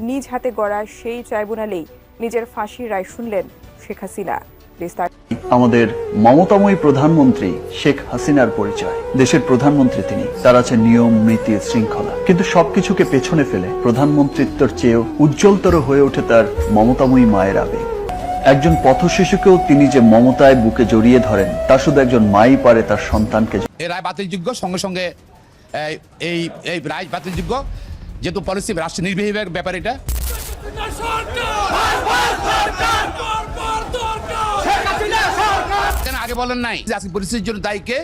নিজ হাতে গড়া সেই ট্রাইব্যুনালেই নিজের ফাঁসির রায় শুনলেন শেখ হাসিনা। আমাদের মমতাময়ী প্রধানমন্ত্রী শেখ হাসিনার পরিচয়। দেশের প্রধানমন্ত্রী তিনি, তার আছে নিয়ম, নীতি, শৃঙ্খলা, কিন্তু সবকিছুকে পেছনে ফেলে প্রধানমন্ত্রিত্বের চেয়েও উজ্জ্বলতর হয়ে ওঠে তার মমতাময়ী মায়ের আবেগ। একজন পথশিশুকেও তিনি যে মমতায় বুকে জড়িয়ে ধরেন, তা শুধু একজন মাই পারে তার সন্তানকে। এই রায় বাতিলযোগ্য, সঙ্গে সঙ্গে এই রায় বাতিলযোগ্য, যেহেতু পলিসি রাষ্ট্র নির্বাহী ব্যাপার। এটা আগে বলেন নাই পরিস্থিতির জন্য দায়ী কে?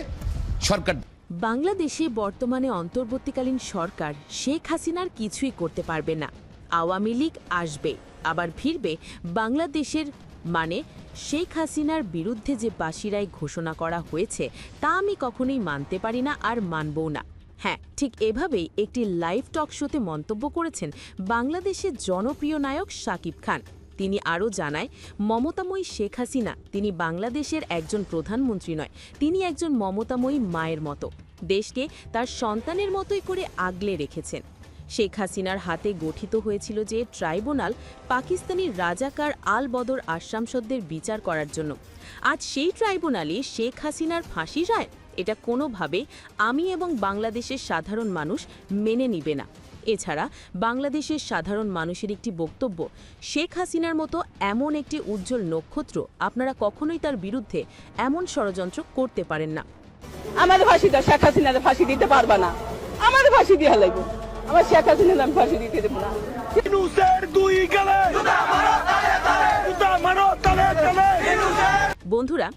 সরকার। বাংলাদেশে বর্তমানে অন্তর্বর্তীকালীন সরকার শেখ হাসিনার কিছুই করতে পারবে না। আওয়ামী লীগ আসবে, আবার ফিরবে। বাংলাদেশের মানে শেখ হাসিনার বিরুদ্ধে যে ফাঁসির রায় ঘোষণা করা হয়েছে তা আমি কখনোই মানতে পারি না, আর মানবও না। হ্যাঁ, ঠিক এভাবেই একটি লাইভ টক শোতে মন্তব্য করেছেন বাংলাদেশের জনপ্রিয় নায়ক শাকিব খান। তিনি আরও জানায়, মমতাময়ী শেখ হাসিনা তিনি বাংলাদেশের একজন প্রধানমন্ত্রী নয়, তিনি একজন মমতাময়ী মায়ের মতো দেশকে তার সন্তানের মতোই করে আগলে রেখেছেন। শেখ হাসিনার হাতে গঠিত হয়েছিল যে ট্রাইব্যুনাল পাকিস্তানি রাজাকার আল বদর আশরামসদের বিচার করার জন্য, আজ সেই ট্রাইব্যুনালে শেখ হাসিনার ফাঁসি রায়, এটা কোনোভাবে আমি এবং বাংলাদেশের সাধারণ মানুষ মেনে নিবে না। এছাড়া বাংলাদেশের সাধারণ মানুষের একটি বক্তব্য, শেখ হাসিনার মতো এমন একটি উজ্জ্বল নক্ষত্র আপনারা কখনোই তার বিরুদ্ধে এমন ষড়যন্ত্র করতে পারেন না। আমাদের ফাঁসিটা শেখ হাসিনার ফাঁসি দিতে পারবা না, আমাদের ফাঁসি দিয়ে লাগবে, আমার শেখ হাসিনার আমি ফাঁসি দিতে দেবো না। বন্ধুরা,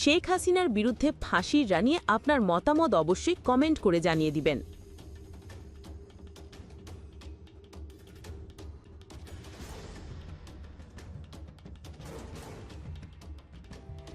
শেখ হাসিনার বিরুদ্ধে ফাঁসির রায় নিয়ে আপনার মতামত অবশ্যই কমেন্ট করে জানিয়ে দিবেন।